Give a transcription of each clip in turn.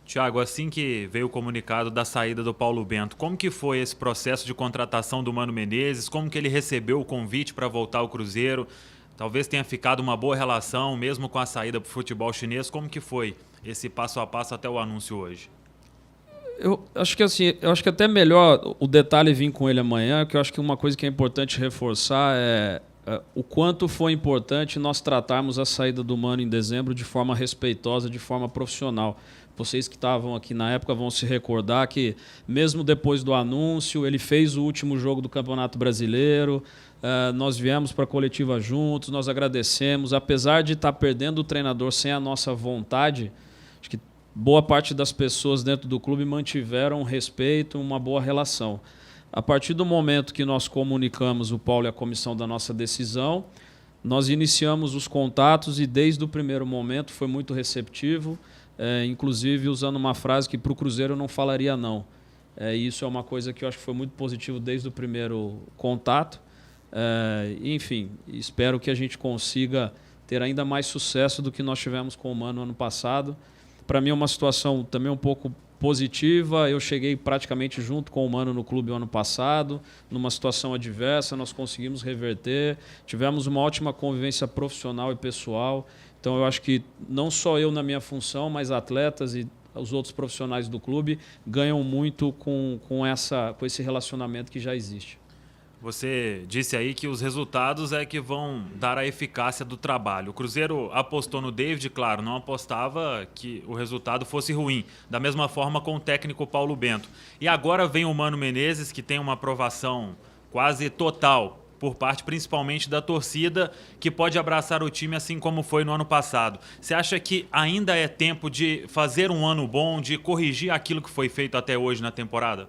Tiago, assim que veio o comunicado da saída do Paulo Bento, como que foi esse processo de contratação do Mano Menezes? Como que ele recebeu o convite para voltar ao Cruzeiro? Talvez tenha ficado uma boa relação, mesmo com a saída para o futebol chinês. Como que foi esse passo a passo até o anúncio hoje? Eu acho que assim, eu acho que até melhor o detalhe vir com ele amanhã, que eu acho que uma coisa que é importante reforçar é o quanto foi importante nós tratarmos a saída do Mano em dezembro de forma respeitosa, de forma profissional. Vocês que estavam aqui na época vão se recordar que, mesmo depois do anúncio, ele fez o último jogo do Campeonato Brasileiro, nós viemos para a coletiva juntos, nós agradecemos. Apesar de estar perdendo o treinador sem a nossa vontade, acho que boa parte das pessoas dentro do clube mantiveram um respeito, uma boa relação. A partir do momento que nós comunicamos o Paulo e a comissão da nossa decisão, nós iniciamos os contatos e desde o primeiro momento foi muito receptivo, inclusive usando uma frase que para o Cruzeiro eu não falaria não. Isso é uma coisa que eu acho que foi muito positivo desde o primeiro contato. Enfim, espero que a gente consiga ter ainda mais sucesso do que nós tivemos com o Mano ano passado. Para mim é uma situação também um pouco positiva. Eu cheguei praticamente junto com o Mano no clube o ano passado, numa situação adversa, nós conseguimos reverter, tivemos uma ótima convivência profissional e pessoal. Então eu acho que não só eu na minha função, mas atletas e os outros profissionais do clube ganham muito com esse relacionamento que já existe. Você disse aí que os resultados é que vão dar a eficácia do trabalho. O Cruzeiro apostou no David, claro, não apostava que o resultado fosse ruim. Da mesma forma com o técnico Paulo Bento. E agora vem o Mano Menezes, que tem uma aprovação quase total por parte principalmente da torcida, que pode abraçar o time assim como foi no ano passado. Você acha que ainda é tempo de fazer um ano bom, de corrigir aquilo que foi feito até hoje na temporada?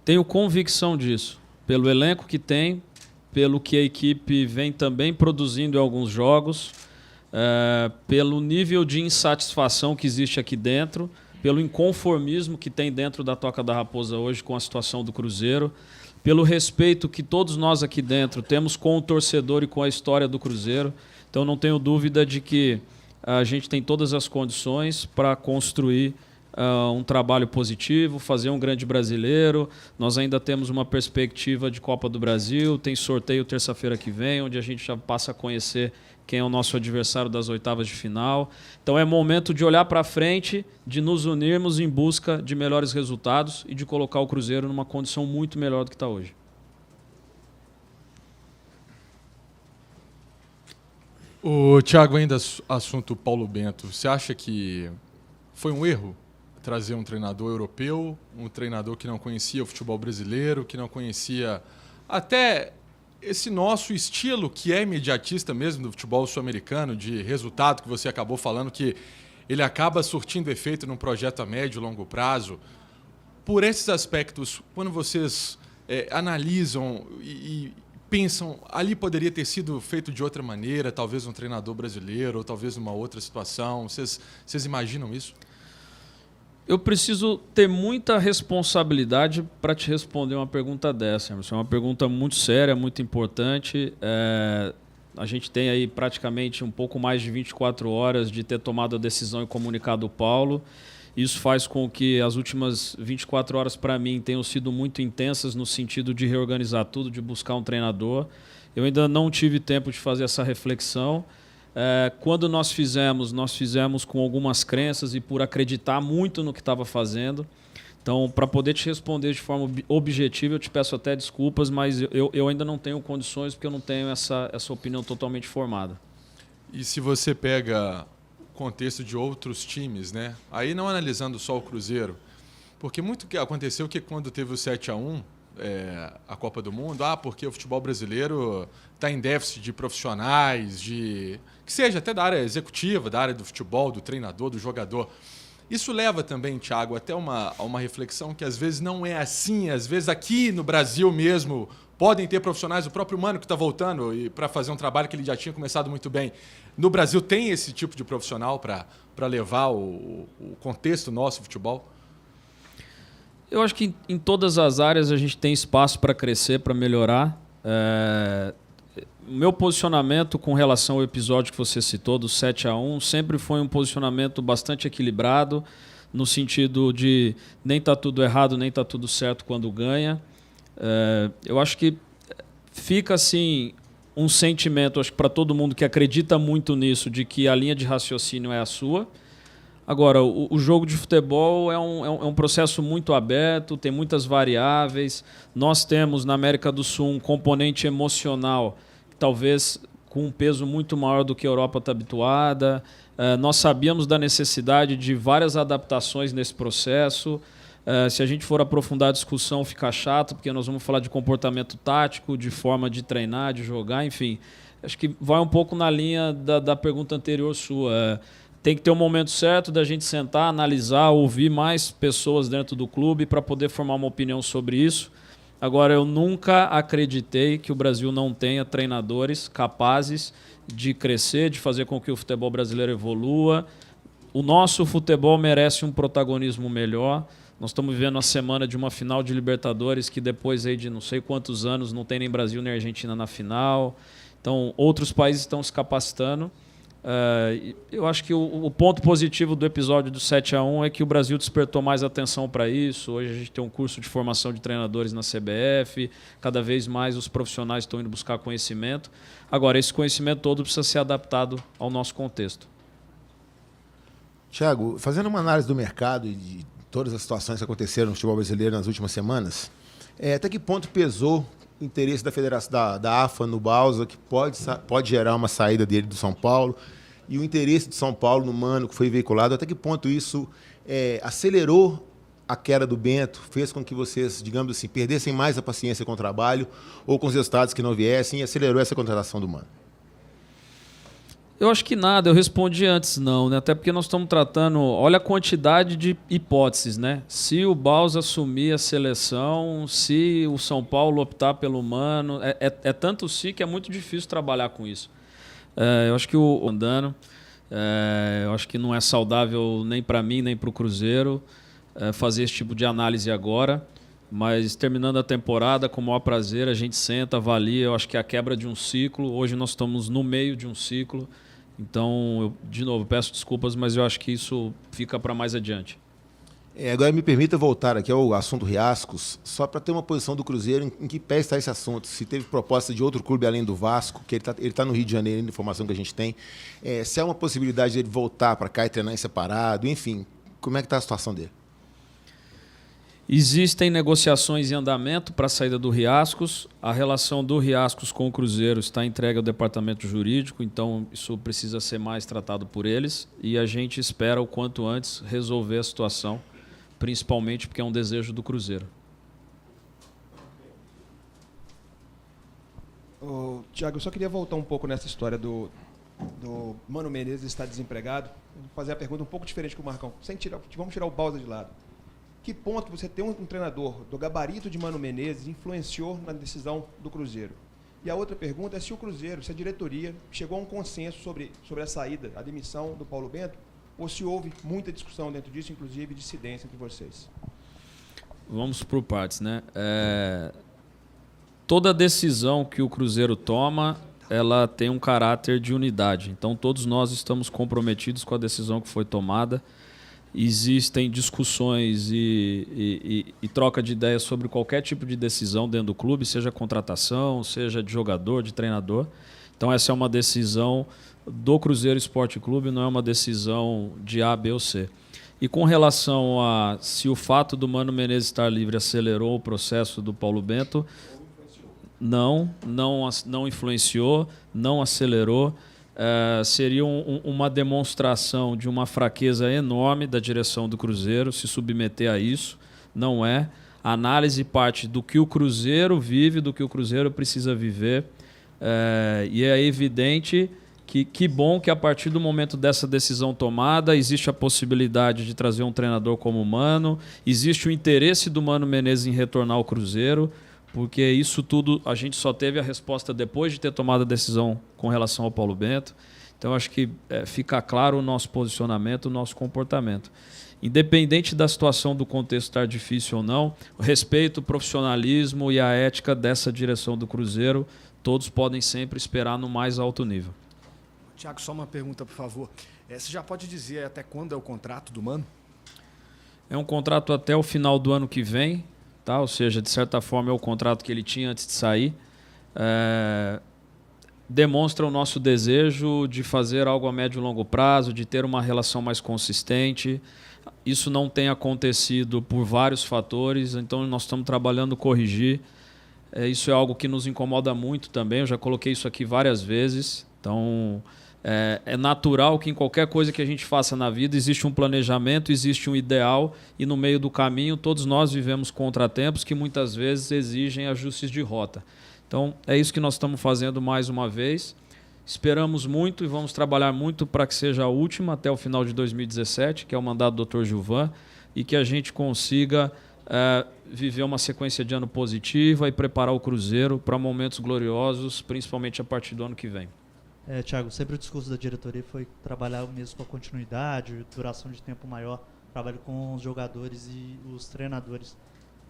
Tenho convicção disso. Pelo elenco que tem, pelo que a equipe vem também produzindo em alguns jogos, pelo nível de insatisfação que existe aqui dentro, pelo inconformismo que tem dentro da Toca da Raposa hoje com a situação do Cruzeiro, pelo respeito que todos nós aqui dentro temos com o torcedor e com a história do Cruzeiro. Então não tenho dúvida de que a gente tem todas as condições para construir um trabalho positivo, fazer um grande brasileiro. Nós ainda temos uma perspectiva de Copa do Brasil, tem sorteio terça-feira que vem, onde a gente já passa a conhecer quem é o nosso adversário das oitavas de final. Então é momento de olhar para frente, de nos unirmos em busca de melhores resultados e de colocar o Cruzeiro numa condição muito melhor do que está hoje. O Thiago, ainda assunto Paulo Bento, você acha que foi um erro trazer um treinador europeu, um treinador que não conhecia o futebol brasileiro, que não conhecia até esse nosso estilo, que é imediatista mesmo do futebol sul-americano, de resultado, que você acabou falando, que ele acaba surtindo efeito num projeto a médio e longo prazo? Por esses aspectos, quando vocês analisam e pensam, ali poderia ter sido feito de outra maneira, talvez um treinador brasileiro, ou talvez uma outra situação, vocês imaginam isso? Eu preciso ter muita responsabilidade para te responder uma pergunta dessa, Emerson. É uma pergunta muito séria, muito importante. A gente tem aí praticamente um pouco mais de 24 horas de ter tomado a decisão e comunicado o Paulo. Isso faz com que as últimas 24 horas para mim tenham sido muito intensas no sentido de reorganizar tudo, de buscar um treinador. Eu ainda não tive tempo de fazer essa reflexão. Quando nós fizemos com algumas crenças e por acreditar muito no que estava fazendo. Então, para poder te responder de forma objetiva, eu te peço até desculpas, mas eu ainda não tenho condições porque eu não tenho essa opinião totalmente formada. E se você pega o contexto de outros times, né? Aí não analisando só o Cruzeiro, porque muito que aconteceu que quando teve o 7-1, a Copa do Mundo, porque o futebol brasileiro está em déficit de profissionais, que seja até da área executiva, da área do futebol, do treinador, do jogador. Isso leva também, Thiago, até uma reflexão que às vezes não é assim, às vezes aqui no Brasil mesmo podem ter profissionais, o próprio Mano que está voltando e para fazer um trabalho que ele já tinha começado muito bem. No Brasil tem esse tipo de profissional para levar o contexto nosso do futebol? Eu acho que em todas as áreas a gente tem espaço para crescer, para melhorar. O meu posicionamento com relação ao episódio que você citou, do 7-1, sempre foi um posicionamento bastante equilibrado. no sentido de nem está tudo errado, nem está tudo certo quando ganha. Eu acho que fica assim um sentimento, acho que para todo mundo que acredita muito nisso, de que a linha de raciocínio é a sua. Agora, o jogo de futebol é um processo muito aberto, tem muitas variáveis. Nós temos na América do Sul um componente emocional, talvez com um peso muito maior do que a Europa está habituada. Nós sabíamos da necessidade de várias adaptações nesse processo. Se a gente for aprofundar a discussão, fica chato, porque nós vamos falar de comportamento tático, de forma de treinar, de jogar, enfim. Acho que vai um pouco na linha da pergunta anterior sua. Tem que ter um momento certo da gente sentar, analisar, ouvir mais pessoas dentro do clube para poder formar uma opinião sobre isso. Agora, eu nunca acreditei que o Brasil não tenha treinadores capazes de crescer, de fazer com que o futebol brasileiro evolua. O nosso futebol merece um protagonismo melhor. Nós estamos vivendo a semana de uma final de Libertadores que depois aí de não sei quantos anos não tem nem Brasil nem Argentina na final. Então, outros países estão se capacitando. Eu acho que o ponto positivo do episódio do 7-1 é que o Brasil despertou mais atenção para isso. Hoje a gente tem um curso de formação de treinadores na CBF. Cada vez mais os profissionais estão indo buscar conhecimento. Agora, esse conhecimento todo precisa ser adaptado ao nosso contexto. Thiago, fazendo uma análise do mercado e de todas as situações que aconteceram no futebol brasileiro nas últimas semanas, até que ponto pesou o interesse da Federação da AFA no Bausa, que pode gerar uma saída dele do São Paulo, e o interesse de São Paulo no Mano, que foi veiculado, até que ponto isso acelerou a queda do Bento, fez com que vocês, digamos assim, perdessem mais a paciência com o trabalho ou com os resultados que não viessem e acelerou essa contratação do Mano? Eu acho que nada, eu respondi antes não, né? Até porque nós estamos tratando, olha a quantidade de hipóteses, né? Se o Bausa assumir a seleção, se o São Paulo optar pelo Mano, é tanto se que é muito difícil trabalhar com isso. Eu acho que o andando, eu acho que não é saudável nem para mim, nem para o Cruzeiro fazer esse tipo de análise agora, mas terminando a temporada, com o maior prazer, a gente senta, avalia, eu acho que é a quebra de um ciclo, hoje nós estamos no meio de um ciclo. Então, de novo, peço desculpas, mas eu acho que isso fica para mais adiante. Agora me permita voltar aqui ao assunto Riascos, só para ter uma posição do Cruzeiro em que pé está esse assunto. Se teve proposta de outro clube além do Vasco, que ele está no Rio de Janeiro, a informação que a gente tem. Se há uma possibilidade de ele voltar para cá e treinar em separado, enfim, como é que está a situação dele? Existem negociações em andamento para a saída do Riascos. A relação do Riascos com o Cruzeiro está entregue ao departamento jurídico, então isso precisa ser mais tratado por eles. E a gente espera o quanto antes resolver a situação, principalmente porque é um desejo do Cruzeiro. Thiago, eu só queria voltar um pouco nessa história do Mano Menezes estar desempregado. Vou fazer a pergunta um pouco diferente que o Marcão. Vamos tirar o Bausa de lado. Que ponto você ter um treinador do gabarito de Mano Menezes influenciou na decisão do Cruzeiro? E a outra pergunta é se o Cruzeiro, se a diretoria chegou a um consenso sobre a saída, a demissão do Paulo Bento, ou se houve muita discussão dentro disso, inclusive dissidência entre vocês? Vamos por partes, né? Toda decisão que o Cruzeiro toma, ela tem um caráter de unidade. Então, todos nós estamos comprometidos com a decisão que foi tomada. Existem discussões e troca de ideias sobre qualquer tipo de decisão dentro do clube, seja contratação, seja de jogador, de treinador. Então essa é uma decisão do Cruzeiro Esporte Clube, não é uma decisão de A, B ou C. E com relação a se o fato do Mano Menezes estar livre acelerou o processo do Paulo Bento, não influenciou, não acelerou. Seria uma demonstração de uma fraqueza enorme da direção do Cruzeiro se submeter a isso. Não é. A análise parte do que o Cruzeiro vive, do que o Cruzeiro precisa viver. E é evidente que bom que a partir do momento dessa decisão tomada existe a possibilidade de trazer um treinador como o Mano, existe o interesse do Mano Menezes em retornar ao Cruzeiro, porque isso tudo a gente só teve a resposta depois de ter tomado a decisão com relação ao Paulo Bento. Então, acho que fica claro o nosso posicionamento, o nosso comportamento. Independente da situação do contexto estar difícil ou não, o respeito, o profissionalismo e a ética dessa direção do Cruzeiro, todos podem sempre esperar no mais alto nível. Thiago, só uma pergunta, por favor. Você já pode dizer até quando é o contrato do Mano? É um contrato até o final do ano que vem, tá? Ou seja, de certa forma é o contrato que ele tinha antes de sair. Demonstra o nosso desejo de fazer algo a médio e longo prazo, de ter uma relação mais consistente. Isso não tem acontecido por vários fatores, então nós estamos trabalhando corrigir. Isso é algo que nos incomoda muito também, eu já coloquei isso aqui várias vezes. Então, é natural que em qualquer coisa que a gente faça na vida existe um planejamento, existe um ideal e no meio do caminho todos nós vivemos contratempos que muitas vezes exigem ajustes de rota. Então, é isso que nós estamos fazendo mais uma vez. Esperamos muito e vamos trabalhar muito para que seja a última até o final de 2017, que é o mandato do Dr. Gilvan, e que a gente consiga viver uma sequência de ano positiva e preparar o Cruzeiro para momentos gloriosos, principalmente a partir do ano que vem. Thiago, sempre o discurso da diretoria foi trabalhar mesmo com a continuidade, duração de tempo maior, trabalho com os jogadores e os treinadores.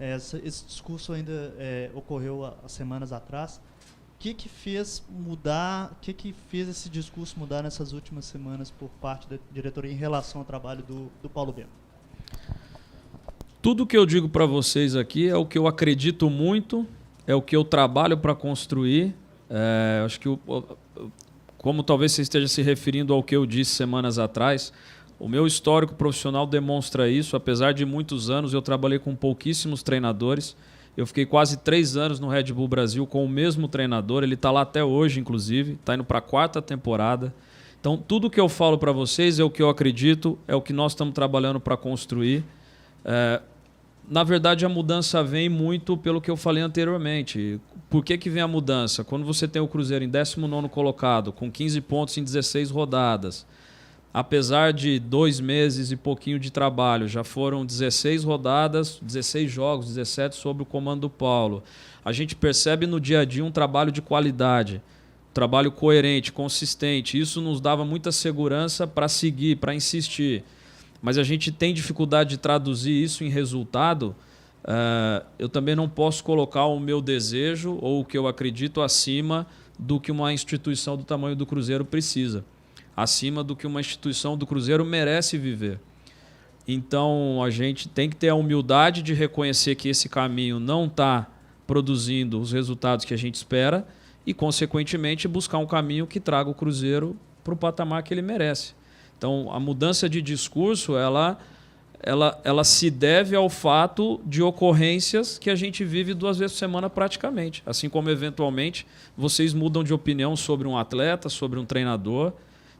Esse discurso ainda ocorreu há semanas atrás. O que fez mudar, o que fez esse discurso mudar nessas últimas semanas por parte da diretoria em relação ao trabalho do Paulo Bento? Tudo que eu digo para vocês aqui é o que eu acredito muito, é o que eu trabalho para construir. Acho que, como talvez você esteja se referindo ao que eu disse semanas atrás, o meu histórico profissional demonstra isso. Apesar de muitos anos, eu trabalhei com pouquíssimos treinadores. Eu fiquei quase 3 anos no Red Bull Brasil com o mesmo treinador. Ele está lá até hoje, inclusive. Está indo para a 4ª temporada. Então, tudo que eu falo para vocês é o que eu acredito, é o que nós estamos trabalhando para construir. Na verdade, a mudança vem muito pelo que eu falei anteriormente. Por que vem a mudança? Quando você tem o Cruzeiro em 19º colocado, com 15 pontos em 16 rodadas, apesar de 2 meses e pouquinho de trabalho, já foram 16 rodadas, 16 jogos, 17 sob o comando do Paulo. A gente percebe no dia a dia um trabalho de qualidade, um trabalho coerente, consistente. Isso nos dava muita segurança para seguir, para insistir. Mas a gente tem dificuldade de traduzir isso em resultado. Eu também não posso colocar o meu desejo ou o que eu acredito acima do que uma instituição do tamanho do Cruzeiro precisa, acima do que uma instituição do Cruzeiro merece viver. Então, a gente tem que ter a humildade de reconhecer que esse caminho não está produzindo os resultados que a gente espera e, consequentemente, buscar um caminho que traga o Cruzeiro para o patamar que ele merece. Então, a mudança de discurso, ela se deve ao fato de ocorrências que a gente vive 2 vezes por semana praticamente. Assim como, eventualmente, vocês mudam de opinião sobre um atleta, sobre um treinador.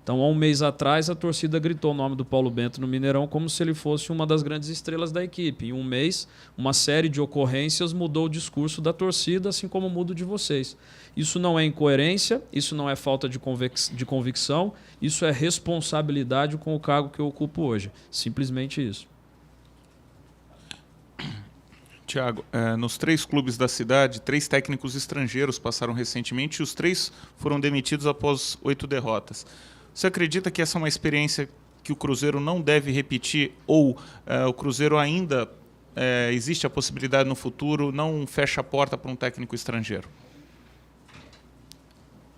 Então, há um mês atrás, a torcida gritou o nome do Paulo Bento no Mineirão como se ele fosse uma das grandes estrelas da equipe. Em um mês, uma série de ocorrências mudou o discurso da torcida, assim como muda o de vocês. Isso não é incoerência, isso não é falta de convicção, isso é responsabilidade com o cargo que eu ocupo hoje. Simplesmente isso. Thiago, nos 3 clubes da cidade, 3 técnicos estrangeiros passaram recentemente e os 3 foram demitidos após 8 derrotas. Você acredita que essa é uma experiência que o Cruzeiro não deve repetir ou o Cruzeiro ainda existe a possibilidade no futuro, não fecha a porta para um técnico estrangeiro?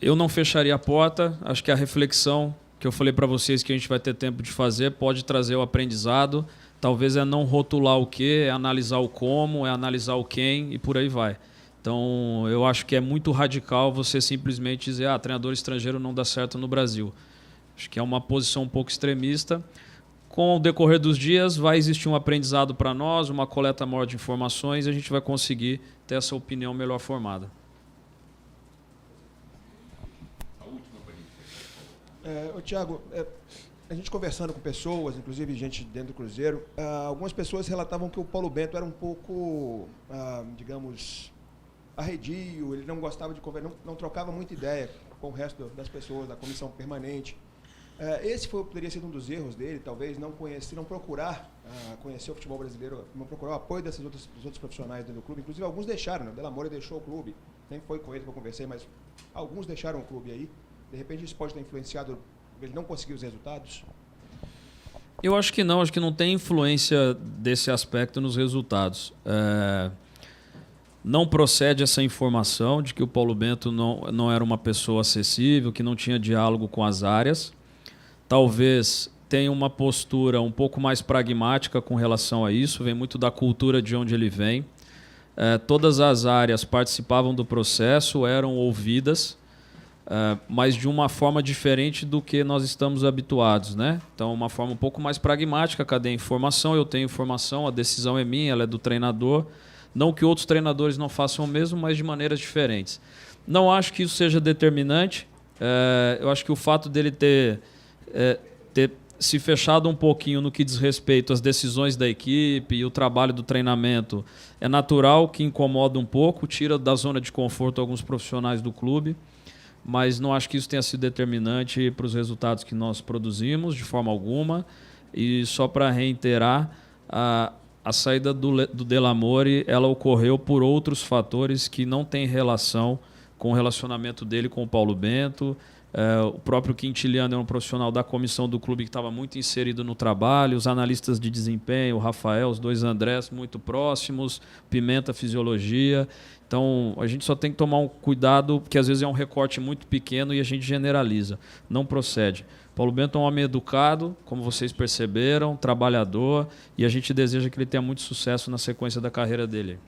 Eu não fecharia a porta. Acho que a reflexão que eu falei para vocês que a gente vai ter tempo de fazer pode trazer o aprendizado. Talvez é não rotular o que, é analisar o como, é analisar o quem e por aí vai. Então, eu acho que é muito radical você simplesmente dizer treinador estrangeiro não dá certo no Brasil. Acho que é uma posição um pouco extremista. Com o decorrer dos dias, vai existir um aprendizado para nós, uma coleta maior de informações e a gente vai conseguir ter essa opinião melhor formada. Thiago, a gente conversando com pessoas, inclusive gente dentro do Cruzeiro, algumas pessoas relatavam que o Paulo Bento era um pouco, digamos, arredio, ele não gostava de conversar, não trocava muita ideia com o resto das pessoas, da comissão permanente. Esse poderia ser um dos erros dele, talvez, não procurar conhecer o futebol brasileiro, não procurar o apoio dos outros profissionais dentro do clube. Inclusive, alguns deixaram, né? O Delamore deixou o clube, nem foi com ele que eu conversei, mas alguns deixaram o clube aí. De repente, isso pode ter influenciado ele não conseguir os resultados? Eu acho que não tem influência desse aspecto nos resultados. Não procede essa informação de que o Paulo Bento não era uma pessoa acessível, que não tinha diálogo com as áreas. Talvez tem uma postura um pouco mais pragmática com relação a isso, vem muito da cultura de onde ele vem. Todas as áreas participavam do processo, eram ouvidas, mas de uma forma diferente do que nós estamos habituados, né? Então, uma forma um pouco mais pragmática, cadê a informação? Eu tenho informação, a decisão é minha, ela é do treinador. Não que outros treinadores não façam o mesmo, mas de maneiras diferentes. Não acho que isso seja determinante. Eu acho que o fato dele ter se fechado um pouquinho no que diz respeito às decisões da equipe e o trabalho do treinamento é natural, que incomoda um pouco, tira da zona de conforto alguns profissionais do clube, mas não acho que isso tenha sido determinante para os resultados que nós produzimos, de forma alguma. E só para reiterar, a saída do Delamore, ela ocorreu por outros fatores que não têm relação com o relacionamento dele com o Paulo Bento. O próprio Quintiliano é um profissional da comissão do clube que estava muito inserido no trabalho, os analistas de desempenho, o Rafael, os dois Andrés muito próximos, Pimenta, fisiologia. Então, a gente só tem que tomar um cuidado, porque às vezes é um recorte muito pequeno e a gente generaliza. Não procede. Paulo Bento é um homem educado, como vocês perceberam, trabalhador, e a gente deseja que ele tenha muito sucesso na sequência da carreira dele.